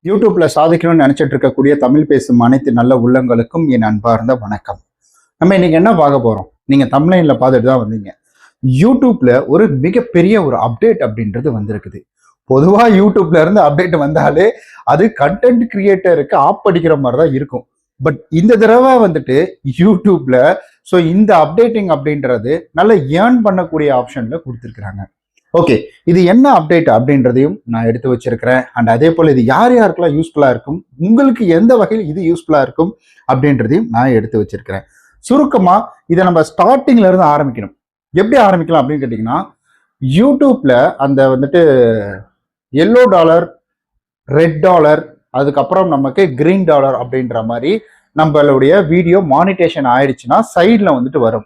யூடியூப்ல சாதிக்கணும்னு நினைச்சிட்டு இருக்கக்கூடிய தமிழ் பேசும் அனைத்து நல்ல உள்ளங்களுக்கும் என் அன்பார்ந்த வணக்கம். நம்ம இன்னைக்கு என்ன பார்க்க போறோம்? நீங்க தமிழ்ல பார்த்துட்டு தான் வந்தீங்க. யூடியூப்ல ஒரு மிகப்பெரிய ஒரு அப்டேட் அப்படின்றது வந்திருக்குது. பொதுவா யூடியூப்ல இருந்து அப்டேட் வந்தாலே அது கண்டென்ட் கிரியேட்டருக்கு ஆப் அடிக்கிற மாதிரி தான் இருக்கும். பட் இந்த தடவை வந்துட்டு யூடியூப்ல இந்த அப்டேட்டிங் அப்படின்றது நல்ல ஏர்ன் பண்ணக்கூடிய ஆப்ஷன்ல கொடுத்துருக்காங்க. ஓகே, இது என்ன அப்டேட் அப்படின்றதையும் நான் எடுத்து வச்சிருக்கிறேன். அண்ட் அதே போல இது யார் யாருக்கெல்லாம் யூஸ்ஃபுல்லா இருக்கும், உங்களுக்கு எந்த வகையில் இது யூஸ்ஃபுல்லா இருக்கும் அப்படின்றதையும் நான் எடுத்து வச்சிருக்கிறேன். சுருக்கமா இதை நம்ம ஸ்டார்டிங்ல இருந்து ஆரம்பிக்கணும். எப்படி ஆரம்பிக்கலாம் அப்படின்னு கேட்டீங்கன்னா, யூடியூப்ல அந்த வந்துட்டு எல்லோ டாலர், ரெட் டாலர், அதுக்கப்புறம் நமக்கு கிரீன் டாலர் அப்படின்ற மாதிரி நம்மளுடைய வீடியோ மானிட்டேஷன் ஆயிடுச்சுன்னா சைட்ல வந்துட்டு வரும்.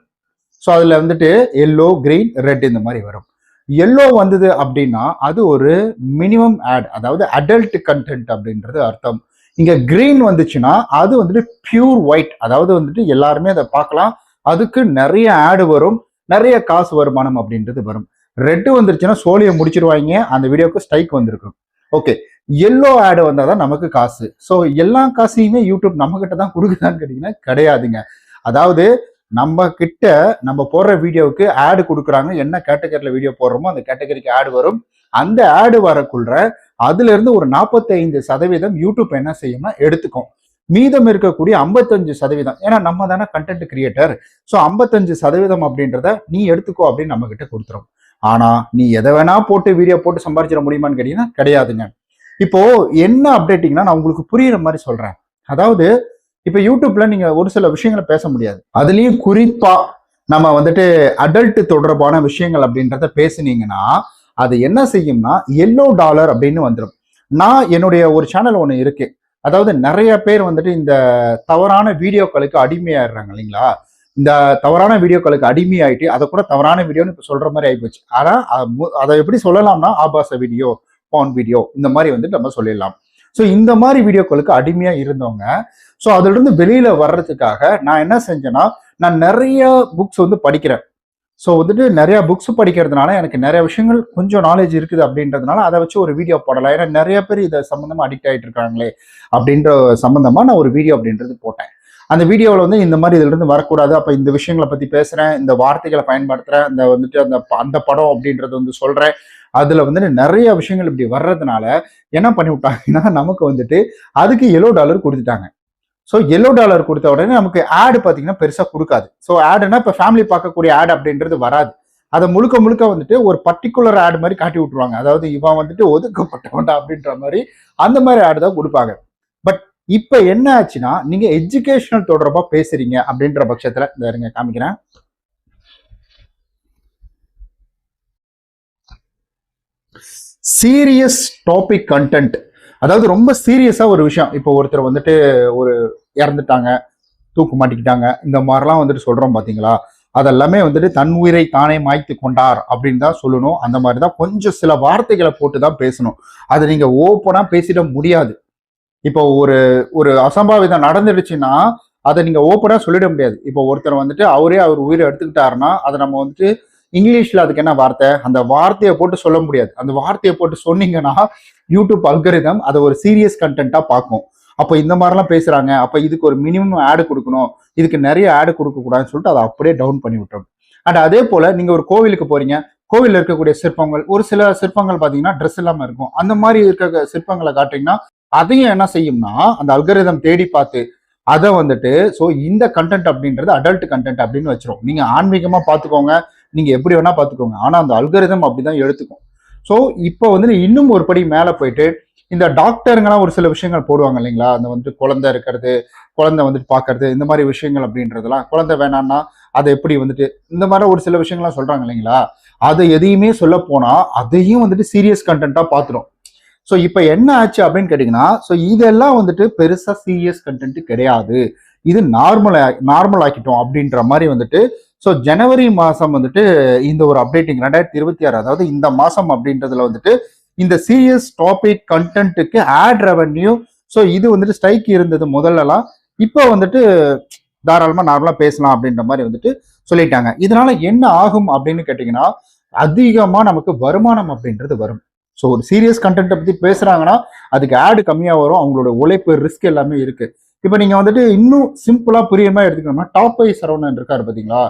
ஸோ அதுல வந்துட்டு எல்லோ, கிரீன், ரெட் இந்த மாதிரி வரும். எல்லோ வந்தது அப்படின்னா அது ஒரு மினிமம் ஆட், அதாவது அடல்ட் கண்டென்ட் அப்படின்றது அர்த்தம். இங்க கிரீன் வந்துச்சுன்னா அது வந்துட்டு பியூர் ஒயிட், அதாவது வந்துட்டு எல்லாருமே அதை பார்க்கலாம், அதுக்கு நிறைய ஆடு வரும், நிறைய காசு வருமானம் அப்படின்றது வரும். ரெட் வந்துருச்சுன்னா சோழியை முடிச்சிருவாங்க, அந்த வீடியோக்கு ஸ்ட்ரைக் வந்திருக்கும். ஓகே, எல்லோ ஆடு வந்தாதான் நமக்கு காசு. ஸோ எல்லா காசையுமே யூடியூப் நம்ம கிட்ட தான் கொடுக்குதான்னு கேட்டீங்கன்னா கிடையாதுங்க. அதாவது நம்ம கிட்ட நம்ம போடுற வீடியோவுக்கு ஆடு கொடுக்குறாங்க, என்ன கேட்டகரியில வீடியோ போடுறோமோ அந்த கேட்டகரிக்கு ஆடு வரும். அந்த ஆடு வரக்குள்ள அதுல இருந்து ஒரு 45% யூடியூப் என்ன செய்யும்னா எடுத்துக்கும். மீதம் இருக்கக்கூடிய 55%, ஏன்னா நம்ம தானே கண்டென்ட் கிரியேட்டர், ஸோ 55% அப்படின்றத நீ எடுத்துக்கோ அப்படின்னு நம்ம கிட்ட கொடுத்துரும். ஆனா நீ எதை வேணா போட்டு வீடியோ போட்டு சம்பாதிச்சிட முடியுமான்னு கேட்டீங்கன்னா கிடையாதுங்க. இப்போ என்ன அப்டேட்டிங்னா நான் உங்களுக்கு புரியுற மாதிரி சொல்றேன். அதாவது இப்ப யூடியூப்ல நீங்க ஒரு சில விஷயங்களை பேச முடியாது, அதுலயும் குறிப்பா நம்ம வந்துட்டு அடல்ட் தொடர்பான விஷயங்கள் அப்படின்றத பேசுனீங்கன்னா அது என்ன செய்யும்னா எல்லோ டாலர் அப்படின்னு வந்துடும். நான் என்னுடைய ஒரு சேனல் ஒன்று இருக்கு, அதாவது நிறைய பேர் வந்துட்டு இந்த தவறான வீடியோக்களுக்கு அடிமையாயிடுறாங்க இல்லைங்களா. இந்த தவறான வீடியோக்களுக்கு அடிமையாயிட்டு அதை கூட தவறான வீடியோன்னு இப்ப சொல்ற மாதிரி ஆயிப்போச்சு. ஆனா அதை எப்படி சொல்லலாம்னா ஆபாச வீடியோ, பான் வீடியோ இந்த மாதிரி வந்துட்டு நம்ம சொல்லிடலாம். ஸோ இந்த மாதிரி வீடியோக்களுக்கு அடிமையா இருந்தவங்க ஸோ அதுல இருந்து வெளியில வர்றதுக்காக நான் என்ன செஞ்சேன்னா, நான் நிறைய புக்ஸ் வந்து படிக்கிறேன். ஸோ வந்துட்டு நிறைய புக்ஸ் படிக்கிறதுனால எனக்கு நிறைய விஷயங்கள் கொஞ்சம் நாலேஜ் இருக்குது அப்படின்றதுனால அதை வச்சு ஒரு வீடியோ போடலாம். ஏன்னா நிறைய பேர் இதை சம்மந்தமா அடிக்ட் ஆகிட்டு இருக்காங்களே அப்படின்ற சம்மந்தமா நான் ஒரு வீடியோ அப்படின்றது போட்டேன். அந்த வீடியோவில் வந்து இந்த மாதிரி இதுல இருந்து வரக்கூடாது, அப்போ இந்த விஷயங்களை பத்தி பேசுறேன், இந்த வார்த்தைகளை பயன்படுத்துறேன், இந்த வந்துட்டு அந்த படம் அப்படின்றது வந்து சொல்றேன். அதுல வந்துட்டு நிறைய விஷயங்கள் இப்படி வர்றதுனால என்ன பண்ணி விட்டாங்கன்னா நமக்கு வந்துட்டு அதுக்கு எல்லோ டாலர் கொடுத்துட்டாங்க. ஸோ எல்லோ டாலர் கொடுத்த உடனே நமக்கு ஆடு பார்த்தீங்கன்னா பெருசாக கொடுக்காது. ஸோ ஆடுனா இப்போ ஃபேமிலி பார்க்கக்கூடிய ஆட் அப்படின்றது வராது. அதை முழுக்க முழுக்க வந்துட்டு ஒரு பர்டிகுலர் ஆடு மாதிரி காட்டி விட்டுருவாங்க. அதாவது இவன் வந்துட்டு ஒதுக்கப்பட்டவன்டா அப்படின்ற மாதிரி அந்த மாதிரி ஆடு தான் கொடுப்பாங்க. பட் இப்போ என்ன ஆச்சுன்னா, நீங்க எஜுகேஷனல் தொடர்பாக பேசுறீங்க அப்படின்ற பட்சத்தில் இந்த இருங்க காமிக்கிறேன். சீரியஸ் டாபிக் கண்டென்ட், அதாவது ரொம்ப சீரியஸா ஒரு விஷயம். இப்போ ஒருத்தர் வந்துட்டு ஒரு இறந்துட்டாங்க, தூக்கு மாட்டிக்கிட்டாங்க, இந்த மாதிரிலாம் வந்துட்டு சொல்றோம் பாத்தீங்களா, அதெல்லாமே வந்துட்டு தன் உயிரை தானே மாய்த்து கொண்டார் அப்படின்னு தான் சொல்லணும். அந்த மாதிரி தான் கொஞ்சம் சில வார்த்தைகளை போட்டு தான் பேசணும். அதை நீங்க ஓப்பனா பேசிட முடியாது. இப்போ ஒரு ஒரு அசம்பாவிதம் நடந்துடுச்சுன்னா அதை நீங்க ஓப்பனா சொல்லிட முடியாது. இப்போ ஒருத்தர் வந்துட்டு அவர் உயிரை எடுத்துக்கிட்டாருன்னா அதை நம்ம வந்துட்டு இங்கிலீஷ்ல அதுக்கு என்ன வார்த்தை, அந்த வார்த்தையை போட்டு சொல்ல முடியாது. அந்த வார்த்தையை போட்டு சொன்னீங்கன்னா யூடியூப் அல்கரிதம் அதை ஒரு சீரியஸ் கண்டென்ட்டா பார்க்கும். அப்போ இந்த மாதிரிலாம் பேசுறாங்க, அப்போ இதுக்கு ஒரு மினிமம் ஆடு கொடுக்கணும், இதுக்கு நிறைய ஆடு கொடுக்க கூடாதுன்னு சொல்லிட்டு அதை அப்படியே டவுன் பண்ணி விட்டுரும். அண்ட் அதே போல நீங்க ஒரு கோவிலுக்கு போறீங்க, கோவிலில் இருக்கக்கூடிய சிற்பங்கள், ஒரு சில சிற்பங்கள் பார்த்தீங்கன்னா ட்ரெஸ் இல்லாமல் இருக்கும், அந்த மாதிரி இருக்க சிற்பங்களை காட்டுறீங்கன்னா அதையும் என்ன செய்யும்னா அந்த அல்கரிதம் தேடி பார்த்து அதை வந்துட்டு இந்த கண்டென்ட் அப்படின்றது அடல்ட் கண்டென்ட் அப்படின்னு வச்சிரும். நீங்க ஆன்மீகமா பார்த்துக்கோங்க, நீங்க எப்படி வேணா பார்த்துக்கோங்க, ஆனா அந்த அல்கரிதம் அப்படிதான் எடுத்துக்கும். ஸோ இப்போ வந்து இன்னும் ஒரு படி மேலே போயிட்டு இந்த டாக்டருங்கெல்லாம் ஒரு சில விஷயங்கள் போடுவாங்க இல்லைங்களா, அந்த வந்துட்டு குழந்தை இருக்கிறது, குழந்தை வந்துட்டு பார்க்கறது, இந்த மாதிரி விஷயங்கள் அப்படின்றதெல்லாம், குழந்தை வேணான்னா அதை எப்படி வந்துட்டு இந்த மாதிரி ஒரு சில விஷயங்கள்லாம் சொல்றாங்க இல்லைங்களா, அதை எதையுமே சொல்ல போனா அதையும் வந்துட்டு சீரியஸ் கண்டென்ட்டா பார்த்துடும். ஸோ இப்போ என்ன ஆச்சு அப்படின்னு கேட்டிங்கன்னா, இதெல்லாம் வந்துட்டு பெருசா சீரியஸ் கண்டென்ட் கிடையாது, இது நார்மல் ஆக்கிட்டோம் அப்படின்ற மாதிரி வந்துட்டு ஜனவரி மாசம் வந்துட்டு இந்த ஒரு அப்டேட்டிங் 2026, அதாவது இந்த மாசம் அப்படின்றதுல வந்துட்டு இந்த சீரியஸ் டாபிக் கண்டென்ட்டுக்கு ஆட் ரெவன்யூ இது வந்துட்டு ஸ்ட்ரைக் இருந்தது முதல்லலாம், இப்போ வந்துட்டு தாராளமா நார்மலா பேசலாம் அப்படின்ற மாதிரி வந்துட்டு சொல்லிட்டாங்க. இதனால என்ன ஆகும் அப்படின்னு கேட்டீங்கன்னா, அதிகமா நமக்கு வருமானம் அப்படின்றது வரும். ஸோ ஒரு சீரியஸ் கண்டென்ட்டை பற்றி பேசுகிறாங்கன்னா அதுக்கு ஆடு கம்மியாக வரும், அவங்களோட உழைப்பு ரிஸ்க் எல்லாமே இருக்குது. இப்போ நீங்கள் வந்துட்டு இன்னும் சிம்பிளாக புரியுமா எடுத்துக்கணும்னா டாப் 5 சரவணன் இருக்காரு பார்த்தீங்களா,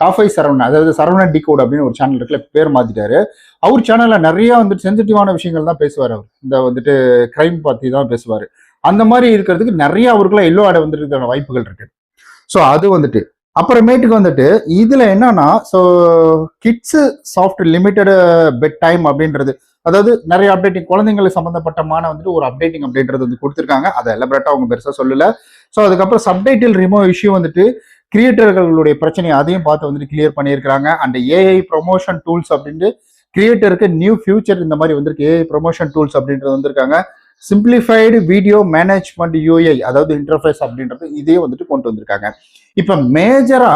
டாப் 5 சரவணன், அதாவது சரவணன் டிகோட் அப்படின்னு ஒரு சேனல் இருக்குல்ல, பேர் மாற்றிட்டாரு. அவர் சேனலில் நிறையா வந்துட்டு சென்சிட்டிவான விஷயங்கள் தான் பேசுவார். அவர் இந்த வந்துட்டு கிரைம் பற்றி தான் பேசுவார். அந்த மாதிரி இருக்கிறதுக்கு நிறைய அவருக்குலாம் எல்லோ ஆடை வந்துட்டு வாய்ப்புகள் இருக்கு. ஸோ அது வந்துட்டு அப்புறமேட்டுக்கு வந்துட்டு இதுல என்னன்னா, so kids soft limited bedtime அப்படின்றது, அதாவது நிறைய அப்டேட்டிங் குழந்தைங்களுக்கு சம்பந்தப்பட்டமான வந்துட்டு ஒரு அப்டேட்டிங் அப்படின்றது வந்து கொடுத்துருக்காங்க. அதை எலபரேட்டா அவங்க பெருசா சொல்லல. ஸோ அதுக்கப்புறம் சப்டைட்டில் ரிமூவ் இஷ்யூ வந்துட்டு கிரியேட்டர்களுடைய பிரச்சனை அதையும் பார்த்து வந்துட்டு கிளியர் பண்ணியிருக்காங்க. அண்ட் ஏஐ ப்ரொமோஷன் டூல்ஸ் அப்படின்ட்டு கிரியேட்டருக்கு நியூ ஃபியூச்சர் இந்த மாதிரி வந்திருக்கு. ஏஐ ப்ரொமோஷன் டூல்ஸ் அப்படின்றது வந்திருக்காங்க. சிம்பிளிஃபைடு வீடியோ மேனேஜ்மெண்ட் யூஐ, அதாவது இன்டர்ஃபேஸ் அப்படின்றது இதையும் வந்துட்டு கொண்டு வந்திருக்காங்க. இப்ப மேஜரா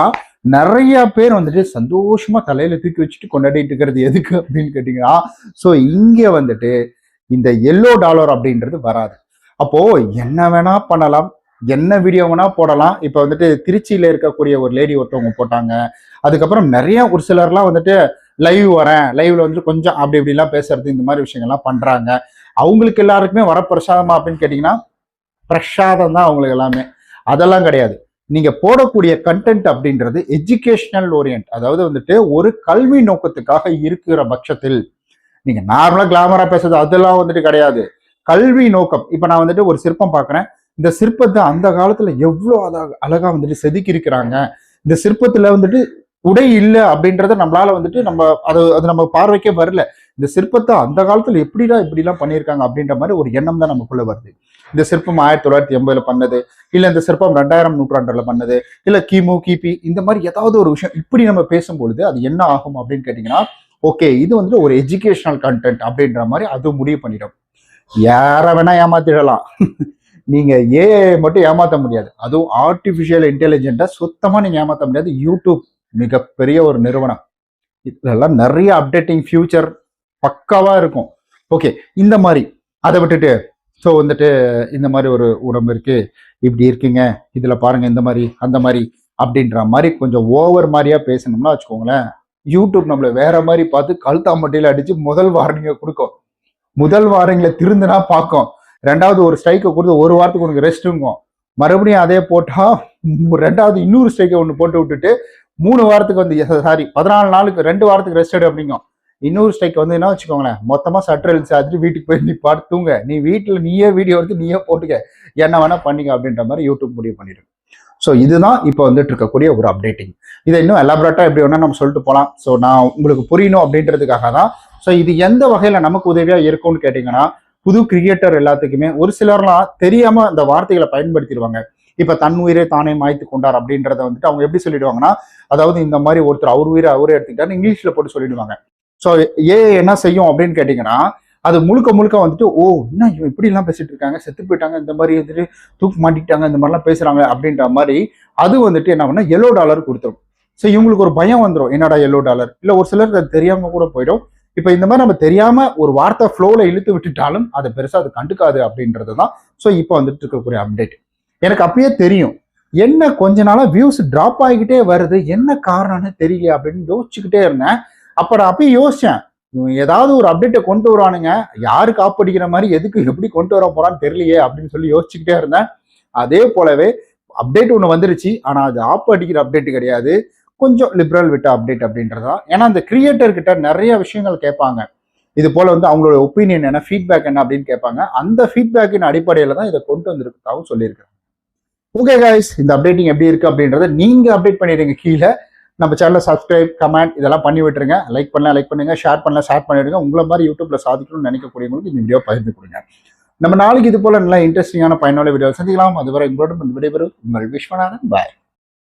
நிறைய பேர் வந்துட்டு சந்தோஷமா தலையில தூக்கி வச்சுட்டு கொண்டாடிட்டு இருக்கிறது எதுக்கு அப்படின்னு கேட்டீங்கன்னா, ஸோ இங்க வந்துட்டு இந்த எல்லோ டாலர் அப்படின்றது வராது. அப்போ என்ன வேணா பண்ணலாம், என்ன வீடியோ வேணா போடலாம். இப்ப வந்துட்டு திருச்சியில இருக்கக்கூடிய ஒரு லேடி ஒருத்தவங்க போட்டாங்க. அதுக்கப்புறம் நிறைய ஒரு சிலர்லாம் வந்துட்டு லைவ் வரேன், லைவ்ல வந்துட்டு கொஞ்சம் அப்படி இப்படிலாம் பேசுறது, இந்த மாதிரி விஷயங்கள்லாம் பண்றாங்க. அவங்களுக்கு எல்லாருக்குமே வர பிரசாதமா அப்படின்னு கேட்டீங்கன்னா, பிரசாதம் தான் அவங்களுக்கு எல்லாமே. அதெல்லாம் கிடையாது. நீங்க போடக்கூடிய கண்டென்ட் அப்படின்றது எஜுகேஷனல் ஓரியன்ட், அதாவது வந்துட்டு ஒரு கல்வி நோக்கத்துக்காக இருக்கிற பட்சத்தில் நீங்க நார்மலா கிளாமரா பேசுறது அதெல்லாம் வந்துட்டு கிடையாது. கல்வி நோக்கம். இப்ப நான் வந்துட்டு ஒரு சிற்பம் பார்க்குறேன். இந்த சிற்பத்தை அந்த காலத்துல எவ்வளோ அழகா வந்துட்டு செதுக்கி இருக்கிறாங்க. இந்த சிற்பத்துல வந்துட்டு உடை இல்லை அப்படின்றத நம்மளால வந்துட்டு அது நம்ம பார்வைக்கே வரல. இந்த சிற்பத்தை அந்த காலத்துல இப்படிலாம் பண்ணியிருக்காங்க அப்படின்ற மாதிரி ஒரு எண்ணம் தான் நமக்குள்ள வருது. இந்த சிற்பம் 1980 பண்ணது, இல்ல இந்த சிற்பம் 2000 நூற்றாண்டுல பண்ணது, இல்ல கிமு கிபி, இந்த மாதிரி ஏதாவது ஒரு விஷயம் இப்படி நம்ம பேசும்பொழுது அது என்ன ஆகும் அப்படின்னு கேட்டீங்கன்னா, ஓகே இது வந்துட்டு ஒரு எஜுகேஷனல் கண்டென்ட் அப்படின்ற மாதிரி அது முடிவு பண்ணிடும். யார வேணா ஏமாத்திடலாம். நீங்க ஏஐ மட்டும் ஏமாத்த முடியாது. அதுவும் ஆர்டிபிஷியல் இன்டெலிஜென்ட்டை சுத்தமா நீங்க ஏமாத்த முடியாது. யூடியூப் மிகப்பெரிய ஒரு நிறுவனம். இதெல்லாம் நிறைய அப்டேட்டிங் ஃபியூச்சர் பக்காவா இருக்கும். ஓகே, இந்த மாதிரி அதை விட்டுட்டு ஸோ வந்துட்டு இந்த மாதிரி ஒரு உடம்பு இருக்கு, இப்படி இருக்குங்க, இதுல பாருங்க இந்த மாதிரி அந்த மாதிரி அப்படின்ற மாதிரி கொஞ்சம் ஓவர் மாதிரியா பேசணும்னா வச்சுக்கோங்களேன், யூடியூப் நம்மள வேற மாதிரி பார்த்து கழுத்தாம்பட்டியில அடிச்சு முதல் வார்னிங்கை கொடுக்கும். முதல் வாரங்களை திருந்துனா பார்க்கும். ரெண்டாவது ஒரு ஸ்ட்ரைக்கை கொடுத்து ஒரு வாரத்துக்கு உனக்கு ரெஸ்ட்டுங்கும். மறுபடியும் அதே போட்டா ரெண்டாவது இன்னொரு ஸ்ட்ரைக்கை ஒன்று போட்டு விட்டுட்டு 3 வாரத்துக்கு வந்து 14 நாளுக்கு 2 வாரத்துக்கு ரெஸ்ட் எடு அப்படிங்கும். இன்னொரு ஸ்ட்ரைக் வந்து என்ன வச்சுக்கோங்களேன், மொத்தமா சட்டர் சாத்திட்டு வீட்டுக்கு போய் நீ பாட்டு தூங்க, நீ வீட்டுல நீயே வீடியோ எடுத்து நீயே போட்டுக்க, என்ன வேணா பண்ணிக்க அப்படின்ற மாதிரி யூடியூப் முடிவு பண்ணிடும். ஸோ இதுதான் இப்போ வந்துட்டு இருக்கக்கூடிய ஒரு அப்டேட்டிங். இதை இன்னும் எலாபரேட்டா எப்படி வேணா நம்ம சொல்லிட்டு போகலாம். ஸோ நான் உங்களுக்கு புரியணும் அப்படின்றதுக்காக தான். ஸோ இது எந்த வகையில நமக்கு உதவியா இருக்கும்னு கேட்டீங்கன்னா, புது கிரியேட்டர் எல்லாத்துக்குமே ஒரு சிலர்லாம் தெரியாம அந்த வார்த்தைகளை பயன்படுத்திடுவாங்க. இப்ப தன் உயிரை தானே மாய்த்து கொண்டார் அப்படின்றத வந்துட்டு அவங்க எப்படி சொல்லிடுவாங்கன்னா, அதாவது இந்த மாதிரி ஒருத்தர் அவர் உயிரை அவரே எடுத்துக்கிட்டாரு இங்கிலீஷ்ல போட்டு சொல்லிடுவாங்க. ஸோ ஏஐ என்ன செய்யும் அப்படின்னு கேட்டீங்கன்னா, அது முழுக்க வந்துட்டு ஓ என்ன இப்படி எல்லாம் பேசிட்டு இருக்காங்க, செத்து போயிட்டாங்க, இந்த மாதிரி வந்துட்டு தூக்கு மாட்டிக்கிட்டாங்க, இந்த மாதிரிலாம் பேசுறாங்க அப்படின்ற மாதிரி அது வந்துட்டு என்ன பண்ணா எல்லோ டாலர் கொடுத்துரும். ஸோ இவங்களுக்கு ஒரு பயம் வந்துடும், என்னடா எல்லோ டாலர், இல்லை ஒரு சிலருக்கு அது தெரியாம கூட போயிடும். இப்போ இந்த மாதிரி நம்ம தெரியாம ஒரு வார்த்தை ஃப்ளோல இழுத்து விட்டுட்டாலும் அதை பெருசா அது கண்டுக்காது அப்படின்றது தான். ஸோ இப்போ வந்துட்டு இருக்கக்கூடிய அப்டேட். எனக்கு அப்பயே தெரியும் என்ன கொஞ்ச நாளா வியூஸ் டிராப் ஆகிக்கிட்டே வருது, என்ன காரணம்னு தெரியல அப்படின்னு யோசிச்சுக்கிட்டே இருந்தேன். அப்ப நான் அப்பயே யோசிச்சேன், ஏதாவது ஒரு அப்டேட்டை கொண்டு வருவானுங்க, யாரு காப்படிக்கிற மாதிரி எதுக்கு எப்படி கொண்டு வர போறான்னு தெரியலையே அப்படின்னு சொல்லி யோசிச்சுக்கிட்டே இருந்தேன். அதே போலவே அப்டேட் ஒன்று வந்துருச்சு. ஆனா அது ஆப் அடிக்கிற அப்டேட் கிடையாது, கொஞ்சம் லிபரல் விட்ட அப்டேட் அப்படின்றதா. ஏன்னா அந்த கிரியேட்டர் கிட்ட நிறைய விஷயங்கள் கேட்பாங்க, இது போல வந்து அவங்களோட ஒப்பீனியன் என்ன, ஃபீட்பேக் என்ன அப்படின்னு கேட்பாங்க. அந்த ஃபீட்பேக்கின் அடிப்படையில தான் இதை கொண்டு வந்திருக்கிறதாகவும் சொல்லியிருக்காங்க. ஓகே கைஸ், இந்த அப்டேட்டிங் எப்படி இருக்கு அப்படின்றத நீங்க அப்டேட் பண்ணிடுங்க. கீழே நம்ம சேனலை சப்ஸ்கிரைப், கமெண்ட் இதெல்லாம் பண்ணி விட்டுருங்க. லைக் பண்ணுங்க, ஷேர் பண்ணிடுங்க. உங்களை மாதிரி யூடியூப்ல சாதிக்கணும்னு நினைக்கக்கூடியவங்களுக்கு இந்த வீடியோ பகிர்ந்து கொடுங்க. நம்ம நாளைக்கு இது போல நல்லா இன்ட்ரெஸ்டிங்கான பயனுள்ள வீடியோ சந்திக்கலாம். அதுவரை உங்களோட விடைபெறும் உங்கள் விஸ்வநாதன். பாய்.